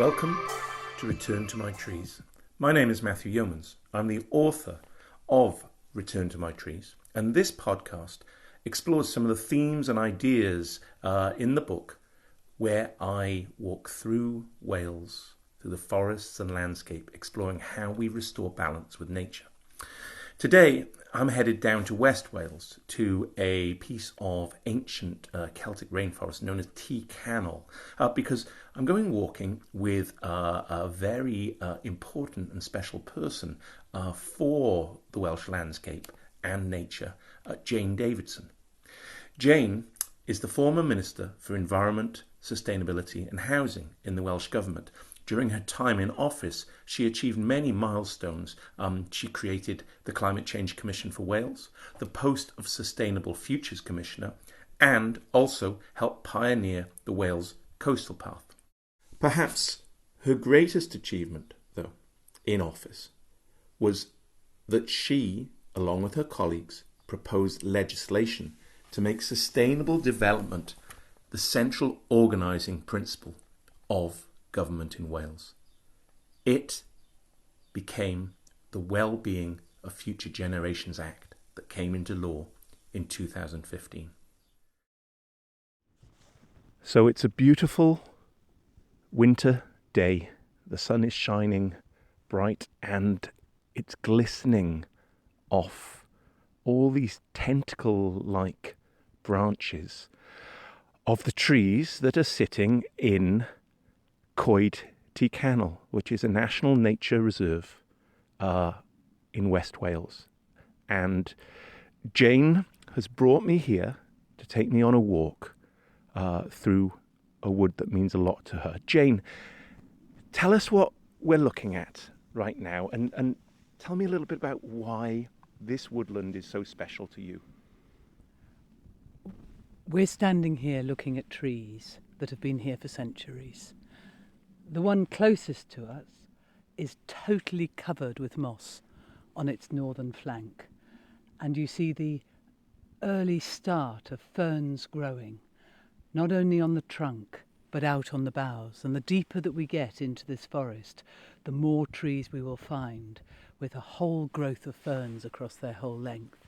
Welcome to Return to My Trees. My name is Matthew Yeomans. I'm the author of Return to My Trees, and this podcast explores some of the themes and ideas in the book where I walk through Wales, through the forests and landscape, exploring how we restore balance with nature. Today, I'm headed down to West Wales to a piece of ancient Celtic rainforest known as Canol, because I'm going walking with a very important and special person for the Welsh landscape and nature, Jane Davidson. Jane is the former Minister for Environment, Sustainability and Housing in the Welsh Government. During her time in office, she achieved many milestones. She created the Climate Change Commission for Wales, the post of Sustainable Futures Commissioner, and also helped pioneer the Wales Coastal Path. Perhaps her greatest achievement, though, in office, was that she, along with her colleagues, proposed legislation to make sustainable development the central organising principle of government in Wales. It became the Wellbeing of Future Generations Act that came into law in 2015. So it's a beautiful winter day. The sun is shining bright and it's glistening off all these tentacle-like branches of the trees that are sitting in Coed Ty Canol, which is a national nature reserve in West Wales. And Jane has brought me here to take me on a walk through a wood that means a lot to her. Jane, tell us what we're looking at right now and tell me a little bit about why this woodland is so special to you. We're standing here looking at trees that have been here for centuries. The one closest to us is totally covered with moss on its northern flank, and you see the early start of ferns growing, not only on the trunk but out on the boughs. And the deeper that we get into this forest, the more trees we will find with a whole growth of ferns across their whole length.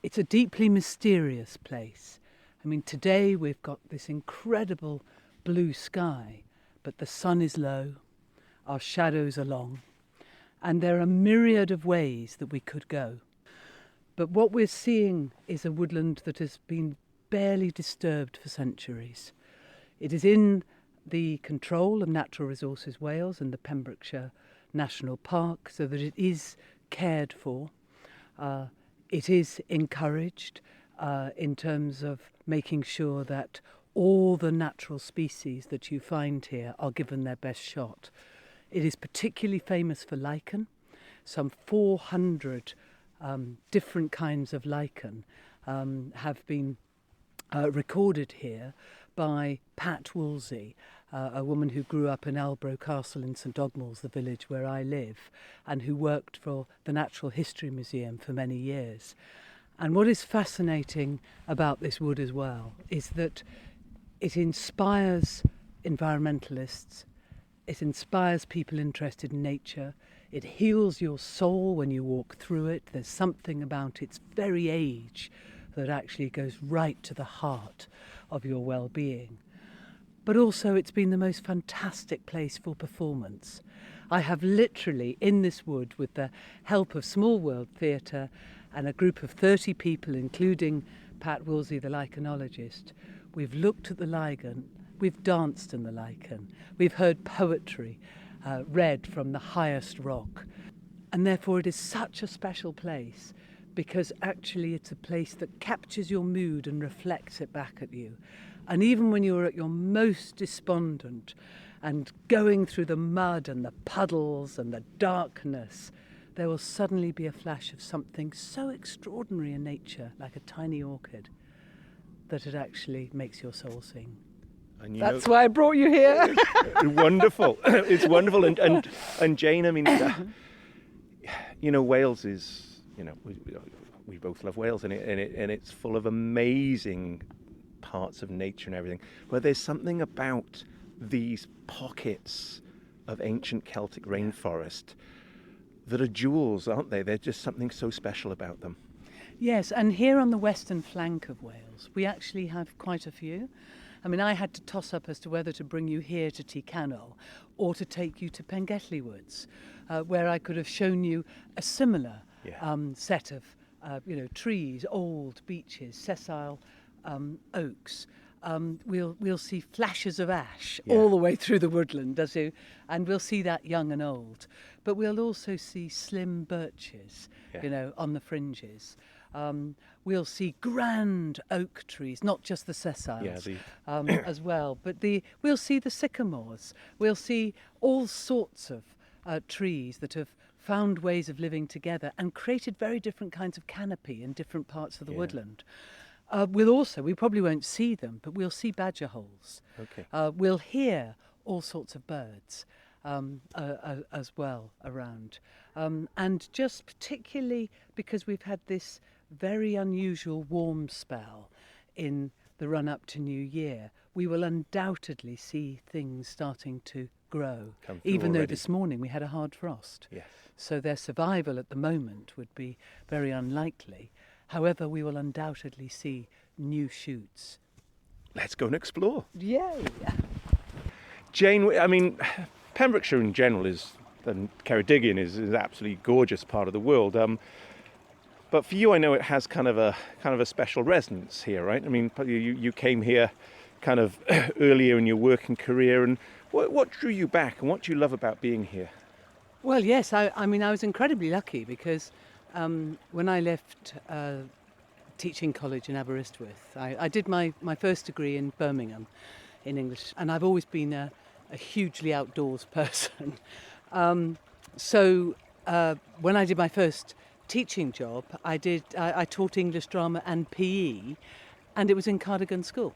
It's a deeply mysterious place. I mean, today we've got this incredible blue sky, but the sun is low, our shadows are long, and there are a myriad of ways that we could go. But what we're seeing is a woodland that has been barely disturbed for centuries. It is in the control of Natural Resources Wales and the Pembrokeshire National Park, so that it is cared for. It is encouraged in terms of making sure that all the natural species that you find here are given their best shot. It is particularly famous for lichen. Some 400 different kinds of lichen have been recorded here by Pat Woolsey, a woman who grew up in Albro Castle in St Ogmell's, the village where I live, and who worked for the Natural History Museum for many years. And what is fascinating about this wood as well is that it inspires environmentalists, it inspires people interested in nature, it heals your soul when you walk through it. There's something about its very age that actually goes right to the heart of your well-being. But also it's been the most fantastic place for performance. I have literally, in this wood, with the help of Small World Theatre and a group of 30 people, including Pat Woolsey, the lichenologist, we've looked at the lichen, we've danced in the lichen, we've heard poetry read from the highest rock. And therefore it is such a special place because actually it's a place that captures your mood and reflects it back at you. And even when you're at your most despondent and going through the mud and the puddles and the darkness, there will suddenly be a flash of something so extraordinary in nature, like a tiny orchid, that it actually makes your soul sing. And that's why I brought you here. Wonderful. It's wonderful. And Jane, I mean, Wales is, we both love Wales, and it's full of amazing parts of nature and everything. But there's something about these pockets of ancient Celtic rainforest that are jewels, aren't they? They're just something so special about them. Yes, and here on the western flank of Wales, we actually have quite a few. I mean, I had to toss up as to whether to bring you here to Canol or to take you to Pengelly Woods, where I could have shown you a similar set of trees, old beeches, sessile oaks. We'll see flashes of ash all the way through the woodland, and we'll see that young and old. But we'll also see slim birches, on the fringes. We'll see grand oak trees, not just the sessile, as well. But we'll see the sycamores. We'll see all sorts of trees that have found ways of living together and created very different kinds of canopy in different parts of the woodland. We probably won't see them, but we'll see badger holes. Okay. We'll hear all sorts of birds as well around. And just particularly because we've had this very unusual warm spell in the run-up to New Year, we will undoubtedly see things starting to grow, even though this morning we had a hard frost. Yes. So their survival at the moment would be very unlikely. However, we will undoubtedly see new shoots. Let's go and explore. Yay! Jane, I mean, Pembrokeshire in general and Ceredigion is an absolutely gorgeous part of the world. But for you, I know it has kind of a special resonance here, right? I mean, you came here kind of earlier in your working career, and what drew you back, and what do you love about being here? Well, yes, I mean, I was incredibly lucky because when I left teaching college in Aberystwyth, I did my first degree in Birmingham in English, and I've always been a hugely outdoors person. So when I did my first teaching job, I taught English drama and PE, and it was in Cardigan School.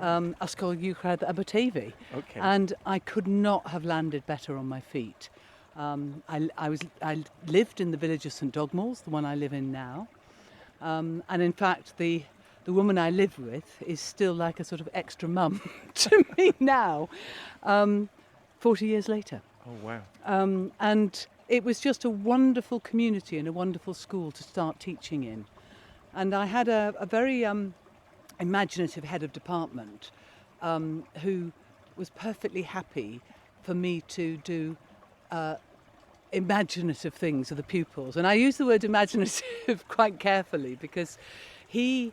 Ysgol Uwchradd Aberteifi. Okay. And I could not have landed better on my feet. I lived in the village of St Dogmell's, the one I live in now, and in fact the woman I live with is still like a sort of extra mum to me now, 40 years later. Oh wow! And it was just a wonderful community and a wonderful school to start teaching in, and I had a very imaginative head of department who was perfectly happy for me to do imaginative things of the pupils. And I use the word imaginative quite carefully because I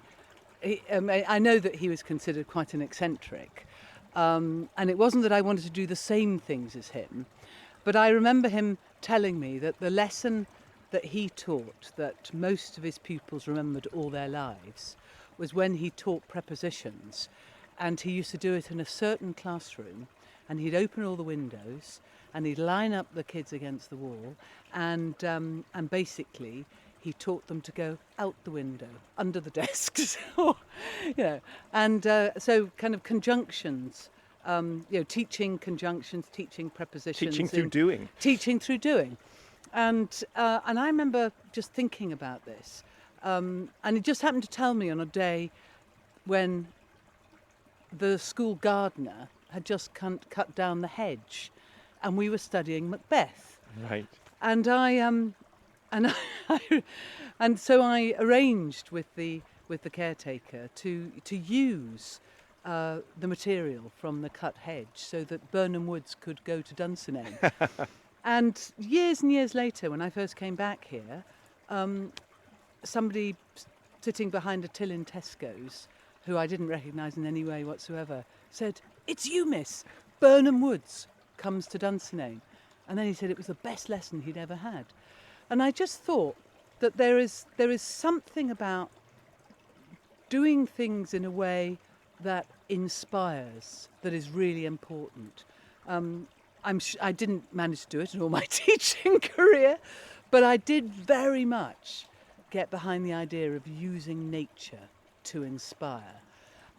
know that he was considered quite an eccentric. And it wasn't that I wanted to do the same things as him, but I remember him telling me that the lesson that he taught, that most of his pupils remembered all their lives, was when he taught prepositions. And he used to do it in a certain classroom, and he'd open all the windows and he'd line up the kids against the wall, and basically he taught them to go out the window, under the desks, and so kind of conjunctions, teaching conjunctions, teaching prepositions, Teaching through doing. Teaching through doing, and I remember just thinking about this, and he just happened to tell me on a day when the school gardener had just cut down the hedge, and we were studying Macbeth. Right. And and so I arranged with the caretaker to use the material from the cut hedge so that Burnham Woods could go to Dunsinane. And years later, when I first came back here, somebody sitting behind a till in Tesco's, who I didn't recognise in any way whatsoever, said, "It's you, miss. Burnham Woods comes to Dunsinane." And then he said it was the best lesson he'd ever had. And I just thought that there is something about doing things in a way that inspires that is really important. I didn't manage to do it in all my teaching career, but I did very much get behind the idea of using nature to inspire.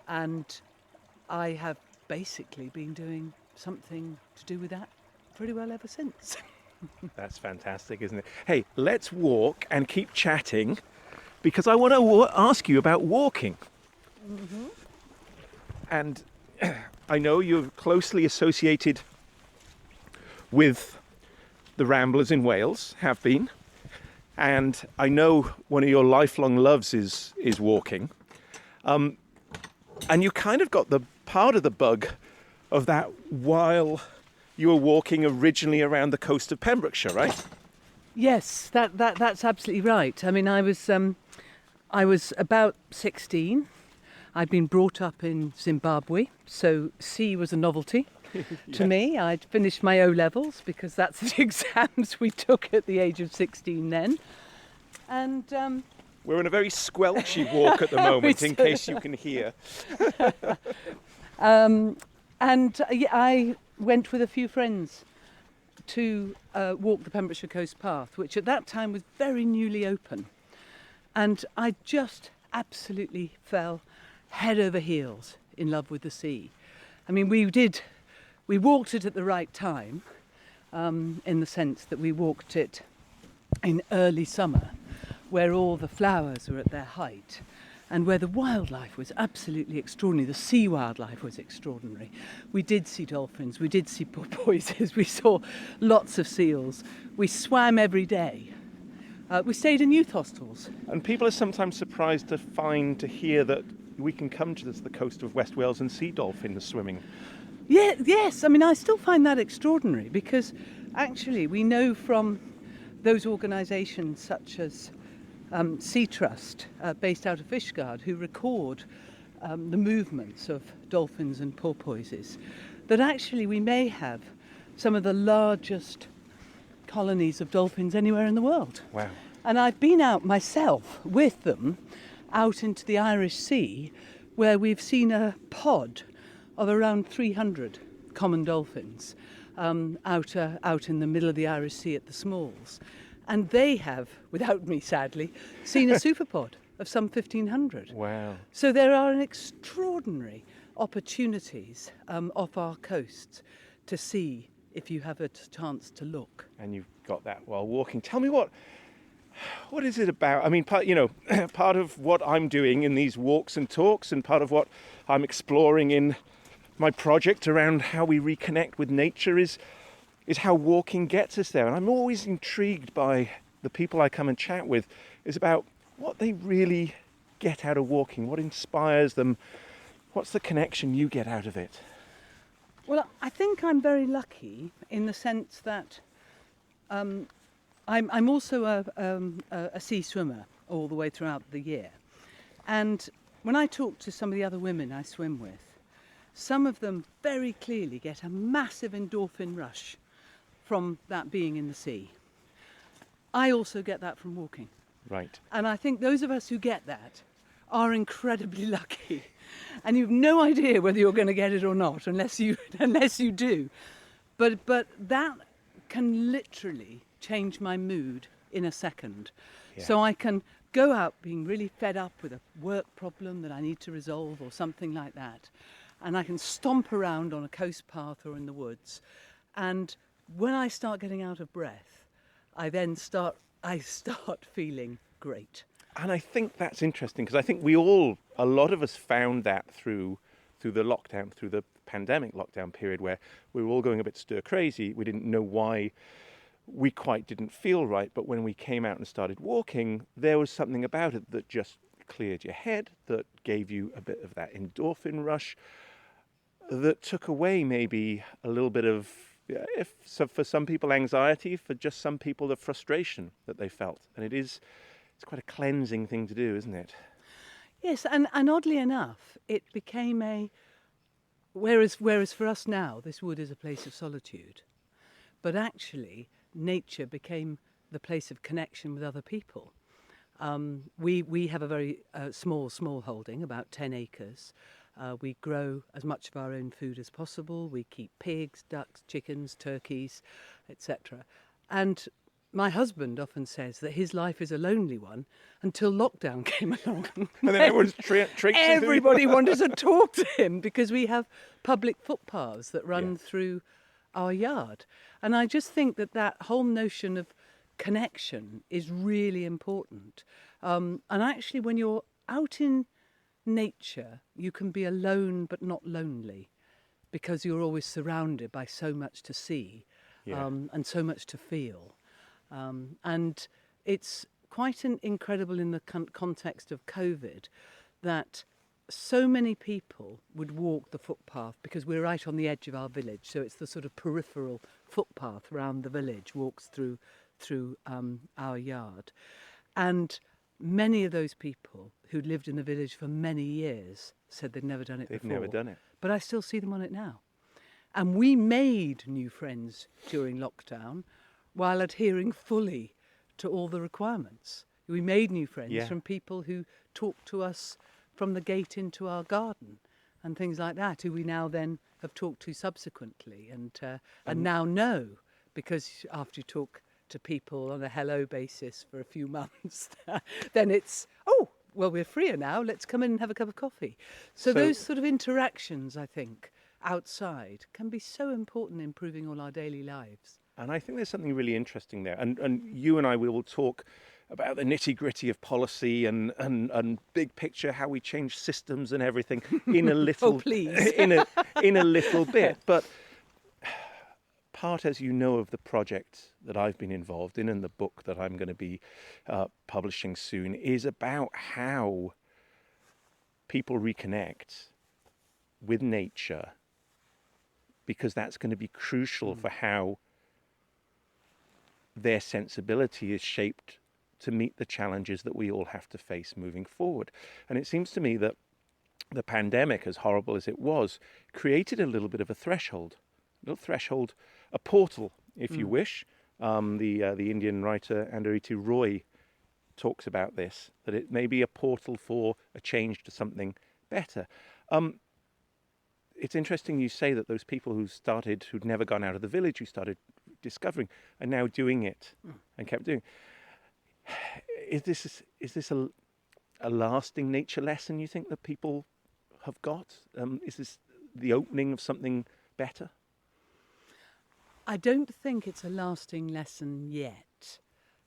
And I have basically been doing something to do with that pretty well ever since. That's fantastic, isn't it? Hey, let's walk and keep chatting, because I want to ask you about walking. Mm-hmm. And I know you're closely associated with the Ramblers in Wales, have been. And I know one of your lifelong loves is walking. And you kind of got the part of the bug of that while you were walking originally around the coast of Pembrokeshire, right? Yes, that's absolutely right. I mean, I was about 16. I'd been brought up in Zimbabwe, so sea was a novelty to me. I'd finished my O-levels because that's the exams we took at the age of 16 then. And we're in a very squelchy walk at the moment, in case you can hear. I went with a few friends to walk the Pembrokeshire Coast Path, which at that time was very newly open. And I just absolutely fell head over heels in love with the sea. I mean, we walked it at the right time, in the sense that we walked it in early summer, where all the flowers were at their height and where the wildlife was absolutely extraordinary. The sea wildlife was extraordinary. We did see dolphins, we did see porpoises, we saw lots of seals. We swam every day. We stayed in youth hostels. And people are sometimes surprised to hear that we can come to the coast of West Wales and see dolphins swimming. Yeah, yes, I mean, I still find that extraordinary because actually we know from those organisations such as Sea Trust, based out of Fishguard, who record the movements of dolphins and porpoises, that actually we may have some of the largest colonies of dolphins anywhere in the world. Wow. And I've been out myself with them out into the Irish Sea, where we've seen a pod of around 300 common dolphins out in the middle of the Irish Sea at the Smalls. And they have, without me sadly, seen a superpod of some 1,500. Wow. So there are extraordinary opportunities off our coasts to see if you have a chance to look. And you've got that while walking. Tell me what is it about? I mean, part of what I'm doing in these walks and talks, and part of what I'm exploring in my project around how we reconnect with nature is how walking gets us there. And I'm always intrigued by the people I come and chat with, is about what they really get out of walking, what inspires them, what's the connection you get out of it? Well, I think I'm very lucky in the sense that I'm also a sea swimmer all the way throughout the year. And when I talk to some of the other women I swim with, some of them very clearly get a massive endorphin rush from that being in the sea. I also get that from walking. Right. And I think those of us who get that are incredibly lucky. And you've no idea whether you're going to get it or not unless you do. But that can literally change my mood in a second. Yeah. So I can go out being really fed up with a work problem that I need to resolve or something like that. And I can stomp around on a coast path or in the woods. And when I start getting out of breath, I start feeling great. And I think that's interesting because I think a lot of us found that through the lockdown, through the pandemic lockdown period, where we were all going a bit stir crazy. We didn't know why we quite didn't feel right. But when we came out and started walking, there was something about it that just cleared your head, that gave you a bit of that endorphin rush, that took away maybe a little bit of, for some people, anxiety, for just some people, the frustration that they felt. And it's quite a cleansing thing to do, isn't it? Yes, and oddly enough, it became whereas for us now, this wood is a place of solitude, but actually nature became the place of connection with other people. We have a very small holding, about 10 acres. We grow as much of our own food as possible. We keep pigs, ducks, chickens, turkeys, etc. And my husband often says that his life is a lonely one until lockdown came along. And then everyone's traipsing. Everybody wanted to talk to him because we have public footpaths that run through our yard. And I just think that whole notion of connection is really important. And actually, when you're out in nature, you can be alone but not lonely. because you're always surrounded by so much to see and so much to feel. And it's quite incredible in the context of COVID that so many people would walk the footpath, because we're right on the edge of our village, so it's the sort of peripheral footpath around the village, walks through our yard. And many of those people who'd lived in the village for many years said they'd never done it before. They've never done it. But I still see them on it now. And we made new friends during lockdown while adhering fully to all the requirements. We made new friends from people who talked to us from the gate into our garden and things like that, who we now then have talked to subsequently and now know, because after you talk to people on a hello basis for a few months, then it's, oh, well, we're freer now, let's come in and have a cup of coffee. So those sort of interactions, I think, outside can be so important in improving all our daily lives. And I think there's something really interesting there. And you and I, we will talk about the nitty-gritty of policy and big picture, how we change systems and everything in a little in a little bit. But part, as you know, of the project that I've been involved in and the book that I'm going to be publishing soon is about how people reconnect with nature, because that's going to be crucial for how their sensibility is shaped to meet the challenges that we all have to face moving forward. And it seems to me that the pandemic, as horrible as it was, created a little bit of a threshold, a portal, if you wish. The Indian writer Andhariti Roy talks about this, that it may be a portal for a change to something better. It's interesting you say that those people who'd never gone out of the village, who started discovering, are now doing it and kept doing. Is this a lasting nature lesson, you think, that people have got? Is this the opening of something better? I don't think it's a lasting lesson yet,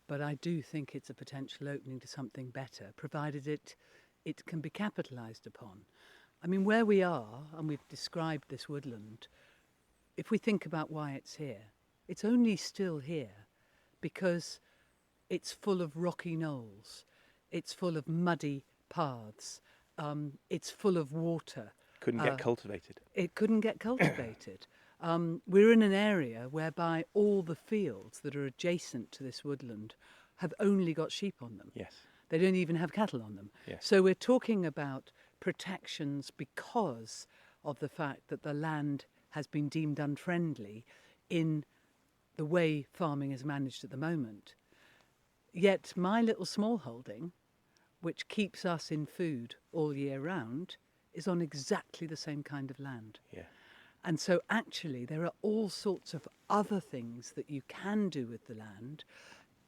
but I do think it's a potential opening to something better, provided it can be capitalised upon. I mean, where we are, and we've described this woodland, if we think about why it's here, it's only still here because it's full of rocky knolls, it's full of muddy paths, it's full of water. Couldn't get cultivated. It couldn't get cultivated. We're in an area whereby all the fields that are adjacent to this woodland have only got sheep on them. Yes. They don't even have cattle on them. Yes. So we're talking about protections because of the fact that the land has been deemed unfriendly in the way farming is managed at the moment. Yet my little small holding, which keeps us in food all year round, is on exactly the same kind of land. Yeah. And so actually there are all sorts of other things that you can do with the land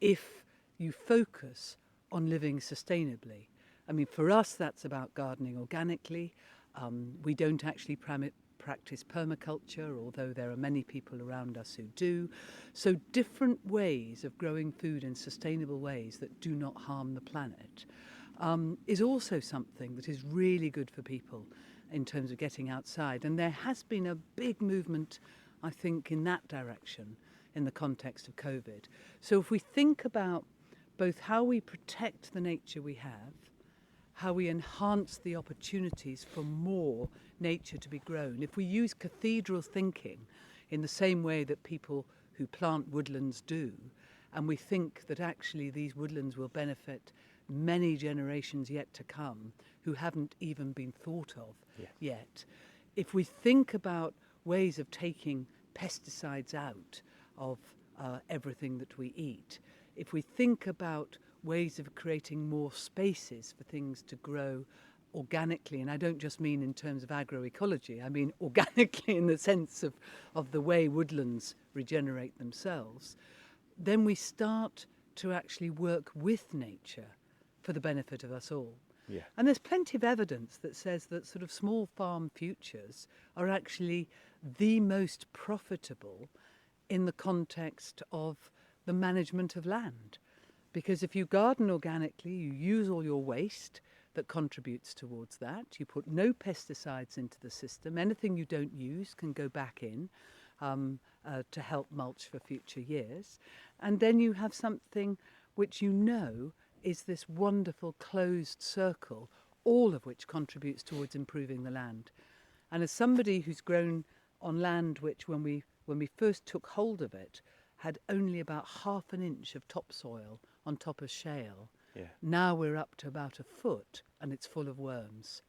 if you focus on living sustainably. I mean, for us, that's about gardening organically. We don't actually practice permaculture, although there are many people around us who do. So different ways of growing food in sustainable ways that do not harm the planet is also something that is really good for people in terms of getting outside. And there has been a big movement, I think, in that direction in the context of COVID. So if we think about both how we protect the nature we have, how we enhance the opportunities for more nature to be grown. If we use cathedral thinking in the same way that people who plant woodlands do, and we think that actually these woodlands will benefit many generations yet to come who haven't even been thought of yet. If we think about ways of taking pesticides out of everything that we eat, if we think about ways of creating more spaces for things to grow organically, and I don't just mean in terms of agroecology, I mean organically in the sense of the way woodlands regenerate themselves, then we start to actually work with nature for the benefit of us all. Yeah. And there's plenty of evidence that says that sort of small farm futures are actually the most profitable in the context of the management of land. Because if you garden organically, you use all your waste, that contributes towards that. You put no pesticides into the system. Anything you don't use can go back in to help mulch for future years. And then you have something which you know is this wonderful closed circle, all of which contributes towards improving the land. And as somebody who's grown on land which, when we first took hold of it, had only about half an inch of topsoil on top of shale, now we're up to about a foot and it's full of worms.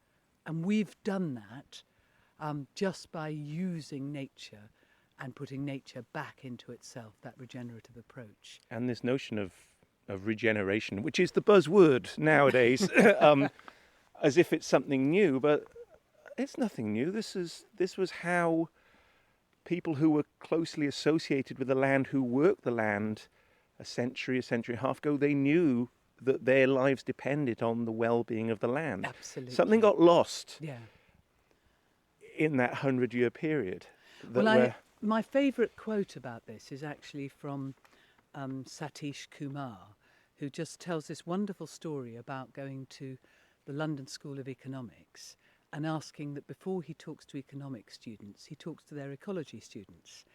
And we've done that just by using nature and putting nature back into itself, that regenerative approach. And this notion of regeneration, which is the buzzword nowadays, as if it's something new, but it's nothing new. This was how people who were closely associated with the land, who worked the land a century and a half ago, they knew that their lives depended on the well-being of the land. Absolutely. Something got lost in that 100-year period. My favourite quote about this is actually from Satish Kumar, who just tells this wonderful story about going to the London School of Economics and asking that before he talks to economics students, he talks to their ecology students.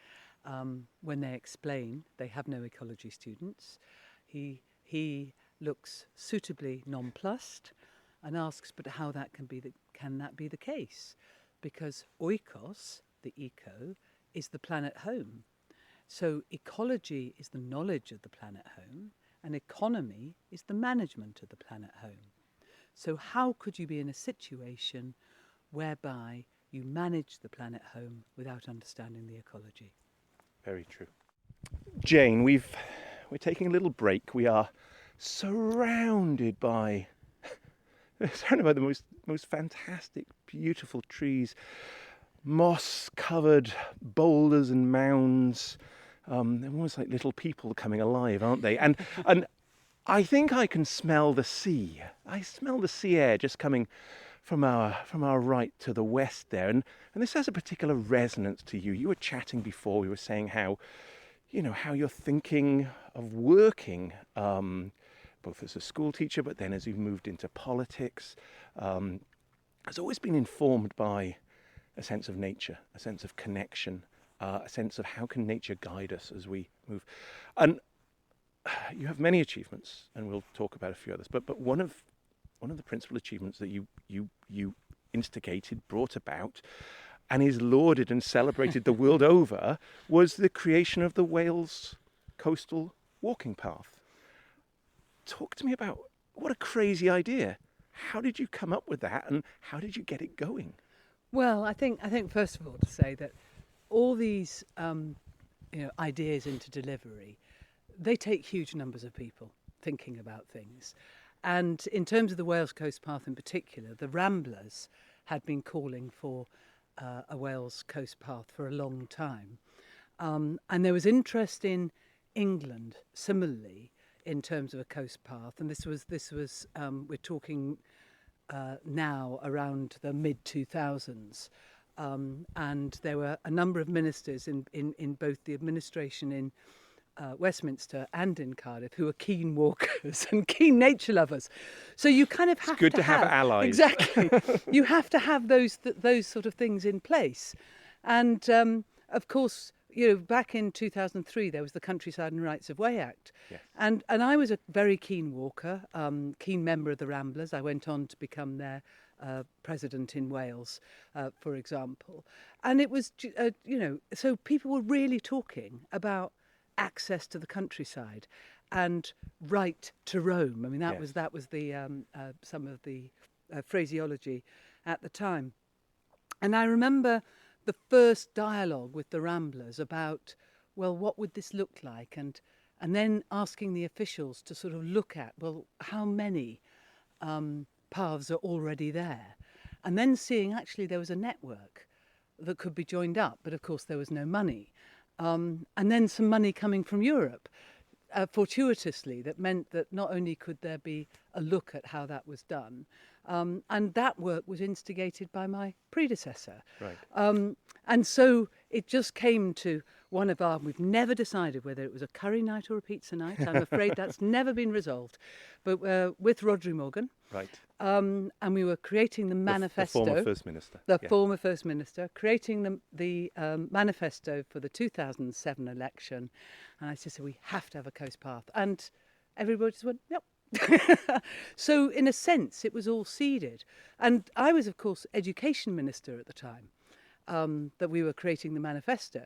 When they explain they have no ecology students, he looks suitably nonplussed and asks, but how that can that be the case? Because oikos, the eco, is the planet home. So ecology is the knowledge of the planet home, and economy is the management of the planet home. So how could you be in a situation whereby you manage the planet home without understanding the ecology? Very true. Jane, we're taking a little break. We are surrounded by the most fantastic, beautiful trees, moss-covered boulders and mounds. They're almost like little people coming alive, aren't they? And I think I can smell the sea. I smell the sea air just coming from our right to the west there. And this has a particular resonance to you. You were chatting before, we were saying how you're thinking of working, both as a school teacher, but then as you've moved into politics, has always been informed by a sense of nature, a sense of connection, a sense of how can nature guide us as we move. And you have many achievements, and we'll talk about a few others, but one of the principal achievements that you instigated, brought about, and is lauded and celebrated the world over, was the creation of the Wales Coastal Walking Path. Talk to me about what a crazy idea. How did you come up with that, and how did you get it going? Well, I think first of all to say that all these ideas into delivery, they take huge numbers of people thinking about things. And in terms of the Wales Coast Path in particular, the Ramblers had been calling for a Wales Coast Path for a long time. And there was interest in England similarly in terms of a coast path. And this was we're talking now around the mid-2000s. And there were a number of ministers in both the administration in Westminster and in Cardiff who are keen walkers and keen nature lovers. So you kind of have to have allies. Exactly. You have to have those sort of things in place. And of course, back in 2003, there was the Countryside and Rights of Way Act. Yes. And I was a very keen walker, keen member of the Ramblers. I went on to become their president in Wales, for example. And it was, so people were really talking about access to the countryside and right to roam. I mean, that was the some of the phraseology at the time. And I remember the first dialogue with the Ramblers about, well, what would this look like? And then asking the officials to sort of look at, well, how many paths are already there? And then seeing actually there was a network that could be joined up, but of course there was no money. And then some money coming from Europe, fortuitously, that meant that not only could there be a look at how that was done, and that work was instigated by my predecessor. Right. And so it just came to we've never decided whether it was a curry night or a pizza night. I'm afraid that's never been resolved. but with Rhodri Morgan. Right. And we were creating the manifesto. The former First Minister. The former First Minister, creating the manifesto for the 2007 election. And I just said, we have to have a coast path. And everybody just went, yep. So in a sense, it was all seeded. And I was, of course, Education Minister at the time that we were creating the manifesto.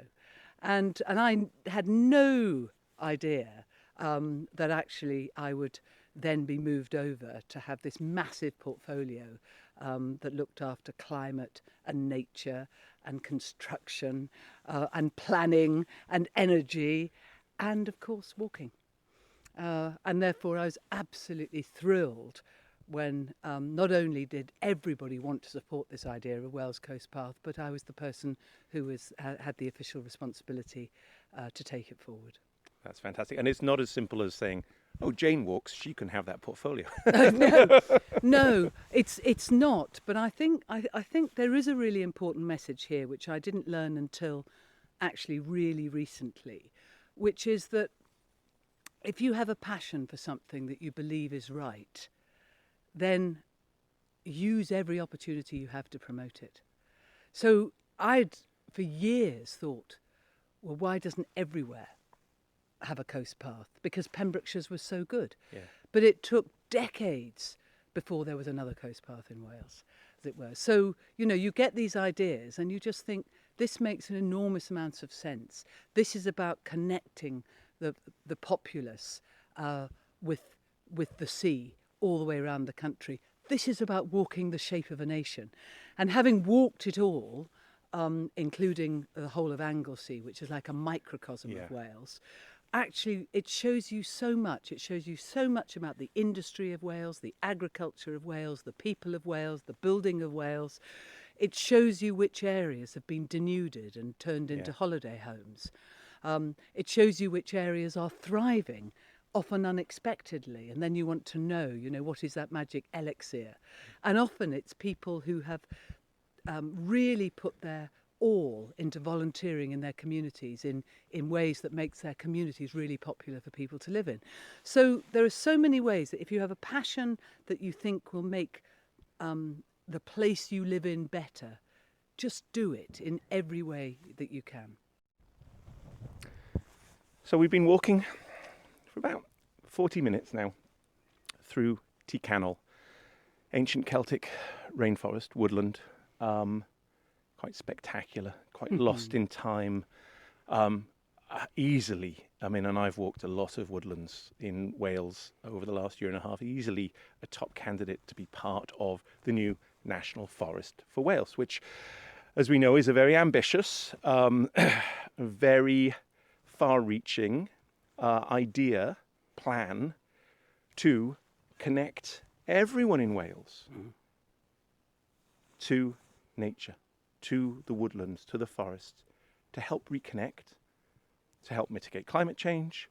And I had no idea that actually I would then be moved over to have this massive portfolio that looked after climate and nature and construction and planning and energy and, of course, walking. And therefore I was absolutely thrilled when not only did everybody want to support this idea of Wales Coast Path, but I was the person who had the official responsibility to take it forward. That's fantastic. And it's not as simple as saying, oh, Jane walks, she can have that portfolio. No, it's not. But I think there is a really important message here, which I didn't learn until actually really recently, which is that if you have a passion for something that you believe is right, then use every opportunity you have to promote it. So I'd, for years, thought, well, why doesn't everywhere have a coast path? Because Pembrokeshire's was so good. Yeah. But it took decades before there was another coast path in Wales, as it were. So, you get these ideas and you just think, this makes an enormous amount of sense. This is about connecting the populace with the sea all the way around the country. This is about walking the shape of a nation. And having walked it all, including the whole of Anglesey, which is like a microcosm of Wales, actually it shows you so much. It shows you so much about the industry of Wales, the agriculture of Wales, the people of Wales, the building of Wales. It shows you which areas have been denuded and turned into holiday homes. It shows you which areas are thriving, often unexpectedly, and then you want to know, what is that magic elixir? And often it's people who have really put their all into volunteering in their communities in ways that makes their communities really popular for people to live in. So there are so many ways that if you have a passion that you think will make the place you live in better, just do it in every way that you can. So we've been walking for about 40 minutes now through Canol, ancient Celtic rainforest, woodland, quite spectacular, quite lost in time, easily. And I've walked a lot of woodlands in Wales over the last year and a half, easily a top candidate to be part of the new National Forest for Wales, which, as we know, is a very ambitious, very far-reaching plan to connect everyone in Wales to nature, to the woodlands, to the forests, to help reconnect, to help mitigate climate change,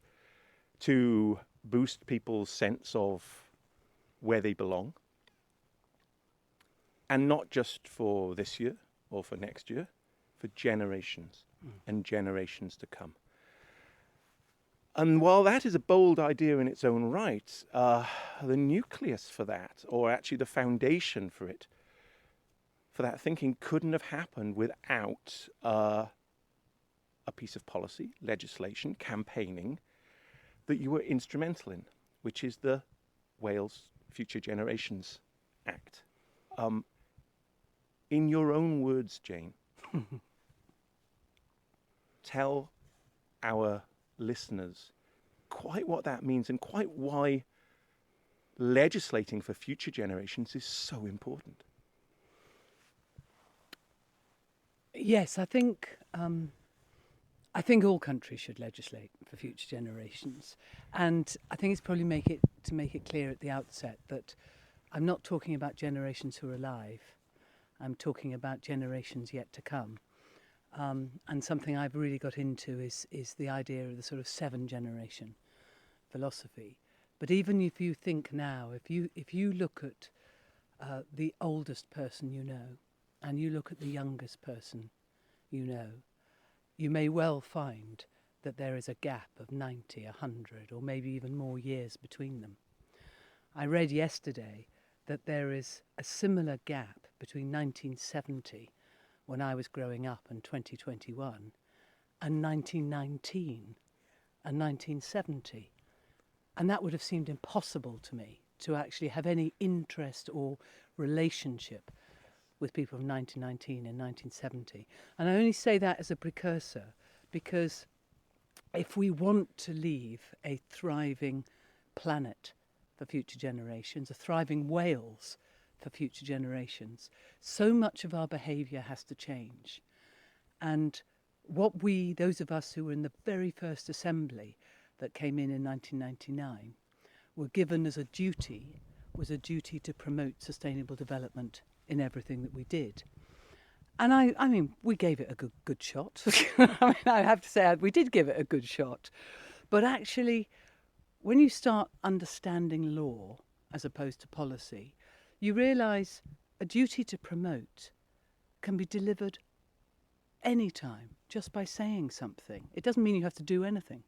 to boost people's sense of where they belong. And not just for this year or for next year, for generations and generations to come. And while that is a bold idea in its own right, the nucleus for that, or actually the foundation for it, for that thinking, couldn't have happened without a piece of policy, legislation, campaigning that you were instrumental in, which is the Wales Future Generations Act. In your own words, Jane, tell our listeners quite what that means and quite why legislating for future generations is so important. Yes, I think all countries should legislate for future generations, and I think it's probably make it clear at the outset that I'm not talking about generations who are alive. I'm talking about generations yet to come. And something I've really got into is the idea of the sort of 7-generation philosophy. But even if you think now, if you look at the oldest person you know, and you look at the youngest person you know, you may well find that there is a gap of 90, 100, or maybe even more years between them. I read yesterday that there is a similar gap between 1970, when I was growing up, and 2021, and 1919 and 1970. And that would have seemed impossible to me, to actually have any interest or relationship with people from 1919 and 1970. And I only say that as a precursor because if we want to leave a thriving planet for future generations, a thriving Wales for future generations, so much of our behaviour has to change. And what we, those of us who were in the very first assembly that came in 1999, were given as a duty, was a duty to promote sustainable development in everything that we did. And I mean, we gave it a good shot. I have to say, we did give it a good shot. But actually, when you start understanding law as opposed to policy, you realise a duty to promote can be delivered anytime just by saying something. It doesn't mean you have to do anything.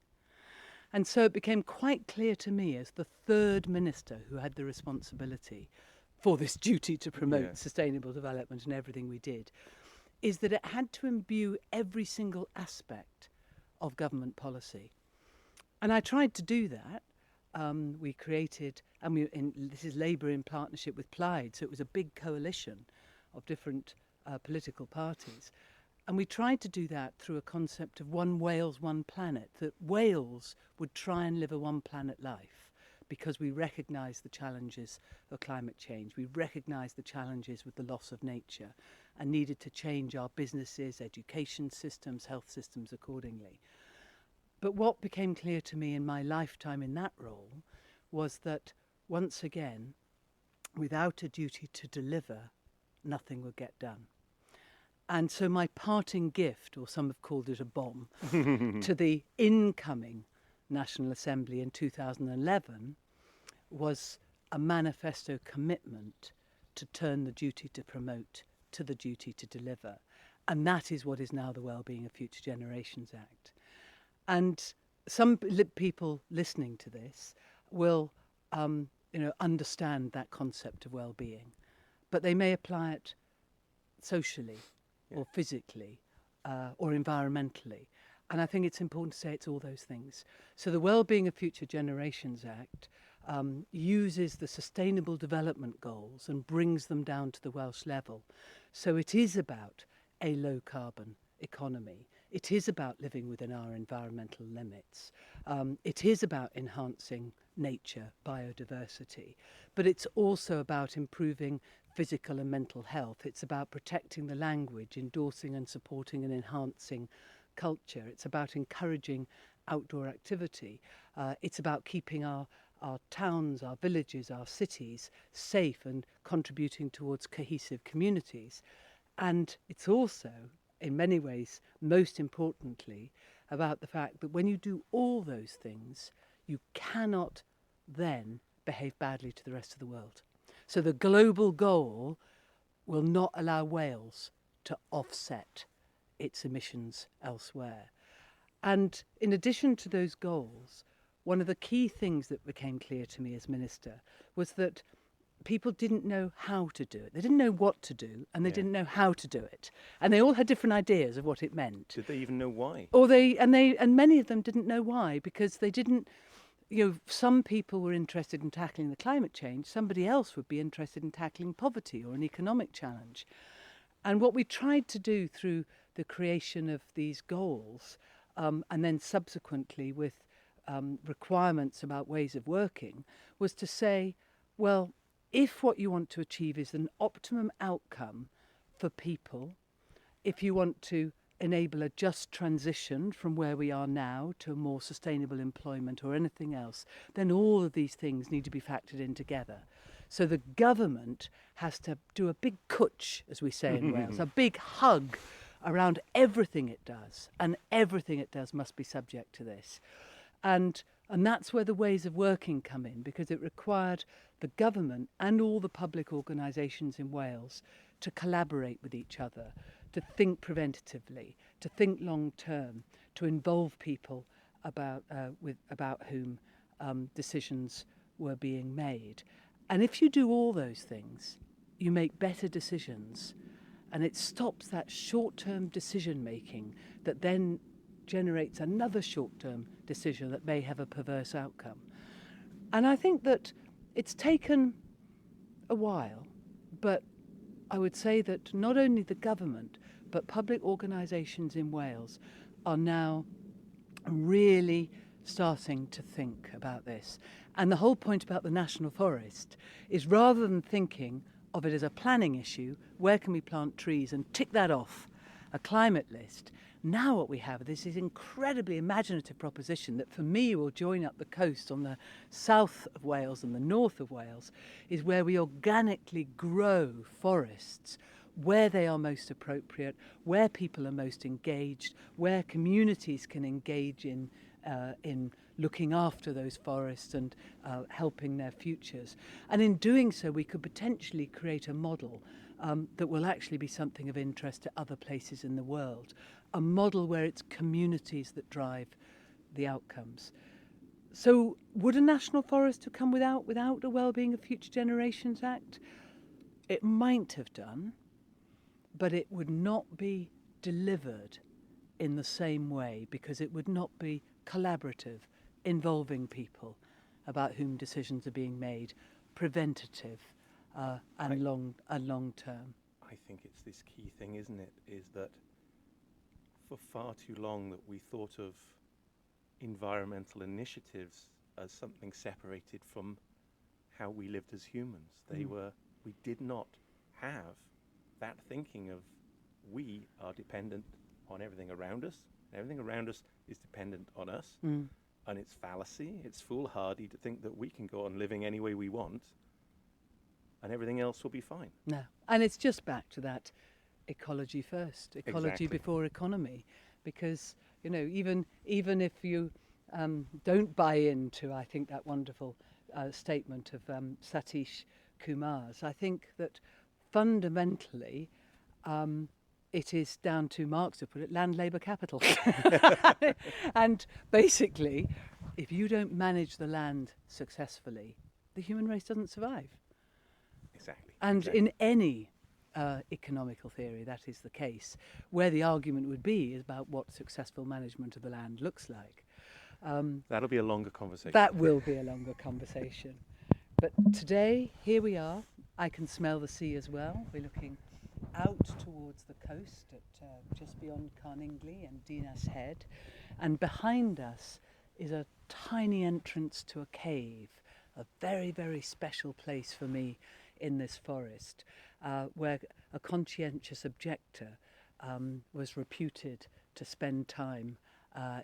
And so it became quite clear to me as the third minister who had the responsibility for this duty to promote sustainable development in everything we did, is that it had to imbue every single aspect of government policy. And I tried to do that. We created, this is Labour in partnership with Plaid, so it was a big coalition of different political parties. And we tried to do that through a concept of one Wales, one planet, that Wales would try and live a one planet life because we recognise the challenges of climate change. We recognise the challenges with the loss of nature and needed to change our businesses, education systems, health systems accordingly. But what became clear to me in my lifetime in that role was that, once again, without a duty to deliver, nothing would get done. And so my parting gift, or some have called it a bomb, to the incoming National Assembly in 2011 was a manifesto commitment to turn the duty to promote to the duty to deliver. And that is what is now the Wellbeing of Future Generations Act. And some people listening to this will understand that concept of well-being, but they may apply it socially or physically or environmentally. And I think it's important to say it's all those things. So the Wellbeing of Future Generations Act uses the Sustainable Development Goals and brings them down to the Welsh level. So it is about a low-carbon economy. It is about living within our environmental limits. It is about enhancing nature, biodiversity. But it's also about improving physical and mental health. It's about protecting the language, endorsing and supporting and enhancing culture. It's about encouraging outdoor activity. It's about keeping our towns, our villages, our cities safe and contributing towards cohesive communities. And it's also, in many ways, most importantly, about the fact that when you do all those things, you cannot then behave badly to the rest of the world. So the global goal will not allow Wales to offset its emissions elsewhere. And in addition to those goals, one of the key things that became clear to me as minister was that people didn't know how to do it. They didn't know what to do, and they didn't know how to do it. And they all had different ideas of what it meant. Did they even know why? And many of them didn't know why, because they didn't. Some people were interested in tackling the climate change. Somebody else would be interested in tackling poverty or an economic challenge. And what we tried to do through the creation of these goals, and then subsequently with requirements about ways of working, was to say, well, if what you want to achieve is an optimum outcome for people, if you want to enable a just transition from where we are now to a more sustainable employment or anything else, then all of these things need to be factored in together. So the government has to do a big cwtch, as we say in Wales, a big hug around everything it does, and everything it does must be subject to this. And that's where the ways of working come in, because it required the government and all the public organisations in Wales to collaborate with each other, to think preventatively, to think long term, to involve people about whom decisions were being made. And if you do all those things, you make better decisions, and it stops that short-term decision making that then generates another short-term decision that may have a perverse outcome. And I think that it's taken a while, but I would say that not only the government, but public organisations in Wales are now really starting to think about this. And the whole point about the National Forest is, rather than thinking of it as a planning issue, where can we plant trees and tick that off a climate list, now what we have is this incredibly imaginative proposition that for me will join up the coast on the south of Wales and the north of Wales, is where we organically grow forests where they are most appropriate, where people are most engaged, where communities can engage in looking after those forests and helping their futures. And in doing so, we could potentially create a model that will actually be something of interest to other places in the world, a model where it's communities that drive the outcomes. So would a national forest have come without a Wellbeing of Future Generations Act? It might have done, but it would not be delivered in the same way, because it would not be collaborative, involving people about whom decisions are being made, preventative and long term. I think it's this key thing, isn't it, is that for far too long that we thought of environmental initiatives as something separated from how we lived as humans. We did not have that thinking of we are dependent on everything around us. Everything around us is dependent on us. And it's fallacy, it's foolhardy to think that we can go on living any way we want and everything else will be fine. No. And it's just back to that ecology first, ecology before economy. Because, you know, even if you don't buy into, I think, that wonderful statement of Satish Kumar's, I think that fundamentally it is down to Marx to put it, land, labour, capital. And basically, if you don't manage the land successfully, the human race doesn't survive. Exactly. And in any economical theory, that is the case. Where the argument would be is about what successful management of the land looks like. That'll be a longer conversation. That will be a longer conversation. But today, here we are. I can smell the sea as well. We're looking out towards the coast at just beyond Carningley and Dinas Head. And behind us is a tiny entrance to a cave, a very, very special place for me in this forest, where a conscientious objector was reputed to spend time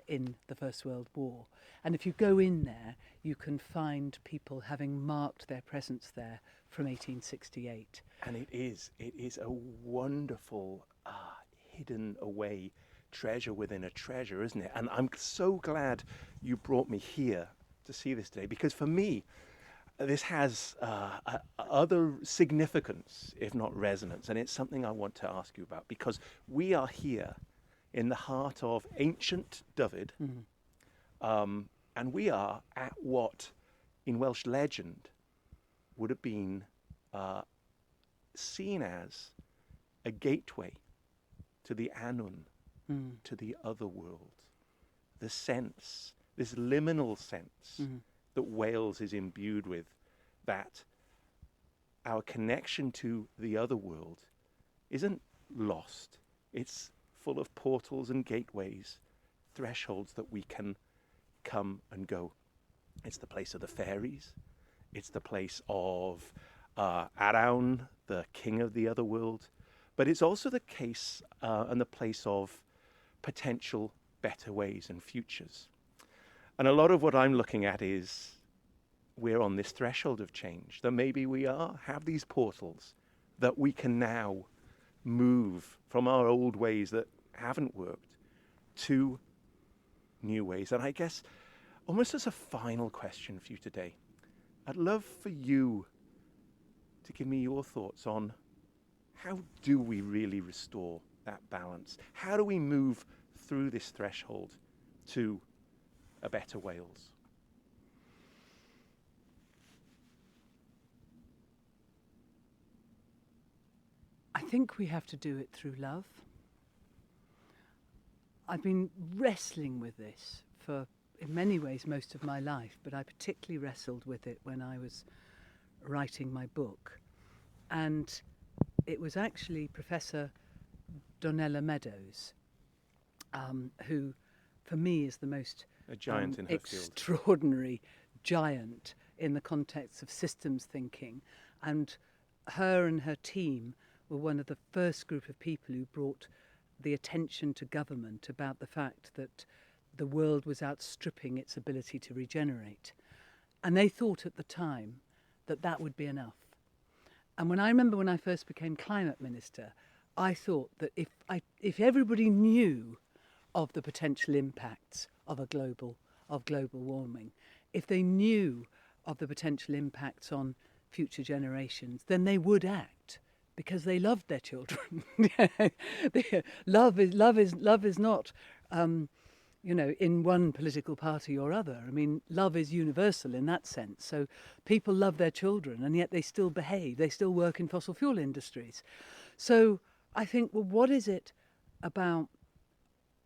in the First World War. And if you go in there, you can find people having marked their presence there from 1868. And it is a wonderful, hidden away treasure within a treasure, isn't it? And I'm so glad you brought me here to see this today, because for me, this has other significance, if not resonance, and it's something I want to ask you about, because we are here in the heart of ancient Dyfed, and we are at what, in Welsh legend, would have been seen as a gateway to the Annwn, to the other world. The sense, this liminal sense that Wales is imbued with, that our connection to the other world isn't lost. It's full of portals and gateways, thresholds that we can come and go. It's the place of the fairies. It's the place of Arawn, the king of the other world. But it's also the case and the place of potential better ways and futures. And a lot of what I'm looking at is we're on this threshold of change, that maybe we have these portals that we can now move from our old ways that haven't worked to new ways. And I guess almost as a final question for you today, I'd love for you to give me your thoughts on how do we really restore that balance? How do we move through this threshold to a better Wales? think we have to do it through love. I've been wrestling with this for, in many ways, most of my life, but I particularly wrestled with it when I was writing my book. And it was actually Professor Donella Meadows, who, for me, is the most A giant in her extraordinary giant in the context of systems thinking. And her team were one of the first group of people who brought the attention to government about the fact that the world was outstripping its ability to regenerate. And they thought at the time that that would be enough. And when I first became climate minister, I thought that if everybody knew of the potential impacts of global warming, if they knew of the potential impacts on future generations, then they would act because they loved their children. Love is not, in one political party or other. I mean, love is universal in that sense. So people love their children, and yet they still behave. They still work in fossil fuel industries. So I think, well, what is it about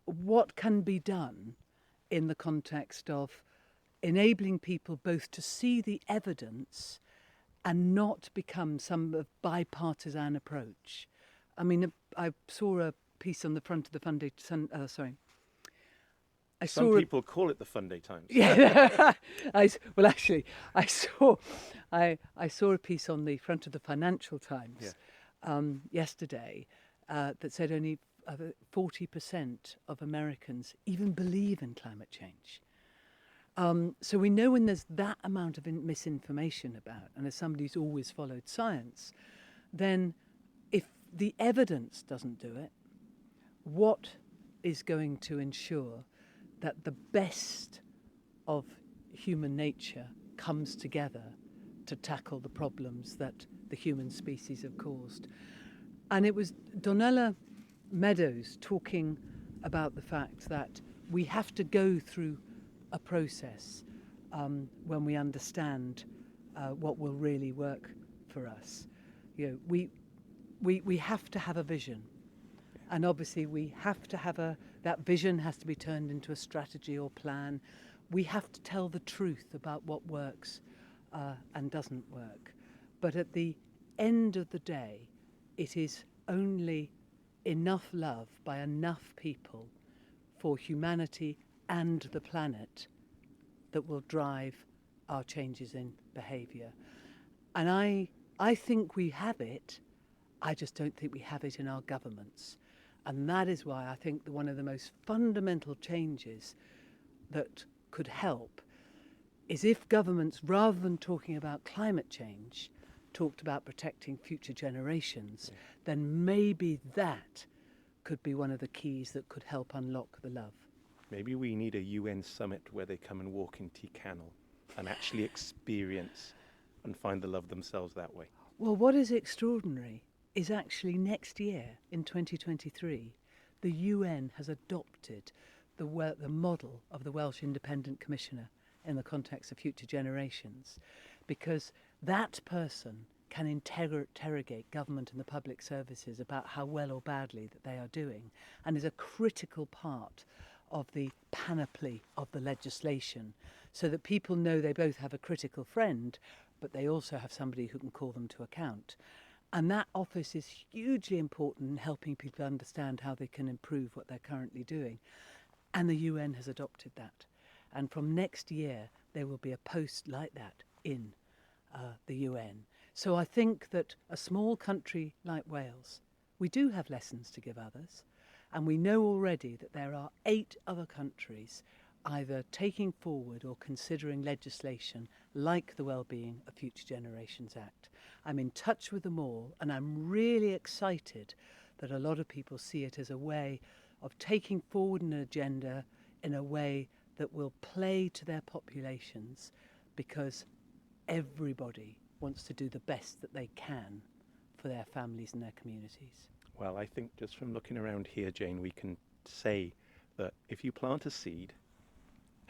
what can be done in the context of enabling people both to see the evidence and not become some bipartisan approach? I mean, I saw a piece on the front of the Some people call it the Fun Day Times. Yeah. I saw a piece on the front of the Financial Times yesterday that said only 40% of Americans even believe in climate change. So we know when there's that amount of misinformation about, and as somebody who's always followed science, then if the evidence doesn't do it, what is going to ensure that the best of human nature comes together to tackle the problems that the human species have caused? And it was Donella Meadows talking about the fact that we have to go through a process when we understand what will really work for us. We have to have a vision. And obviously we have to have that vision has to be turned into a strategy or plan. We have to tell the truth about what works and doesn't work. But at the end of the day, it is only enough love by enough people for humanity and the planet that will drive our changes in behaviour. And I think we have it. I just don't think we have it in our governments. And that is why I think that one of the most fundamental changes that could help is if governments, rather than talking about climate change, talked about protecting future generations, then maybe that could be one of the keys that could help unlock the love. Maybe we need a UN summit where they come and walk into Canol and actually experience and find the love themselves that way. Well, what is extraordinary is actually next year, in 2023, the UN has adopted the model of the Welsh Independent Commissioner in the context of future generations, because that person can interrogate government and the public services about how well or badly that they are doing, and is a critical part of the panoply of the legislation, so that people know they both have a critical friend, but they also have somebody who can call them to account. And that office is hugely important in helping people understand how they can improve what they're currently doing. And the UN has adopted that. And from next year, there will be a post like that in the UN. So I think that a small country like Wales, we do have lessons to give others. And we know already that there are 8 other countries either taking forward or considering legislation like the Wellbeing of Future Generations Act. I'm in touch with them all, and I'm really excited that a lot of people see it as a way of taking forward an agenda in a way that will play to their populations, because everybody wants to do the best that they can for their families and their communities. Well, I think just from looking around here, Jane, we can say that if you plant a seed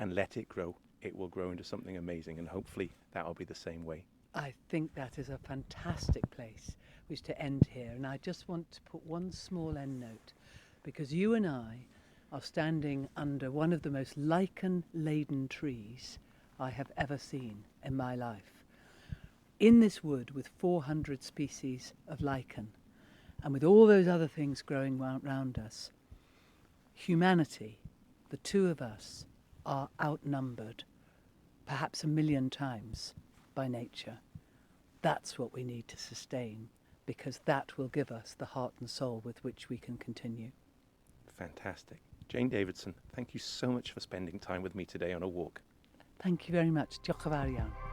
and let it grow, it will grow into something amazing, and hopefully that will be the same way. I think that is a fantastic place wish to end here, and I just want to put one small end note, because you and I are standing under one of the most lichen-laden trees I have ever seen in my life. In this wood with 400 species of lichen, and with all those other things growing around us, humanity, the two of us, are outnumbered perhaps 1,000,000 times by nature. That's what we need to sustain, because that will give us the heart and soul with which we can continue. Fantastic. Jane Davidson, thank you so much for spending time with me today on a walk. Thank you very much. Diolch yn fawr iawn.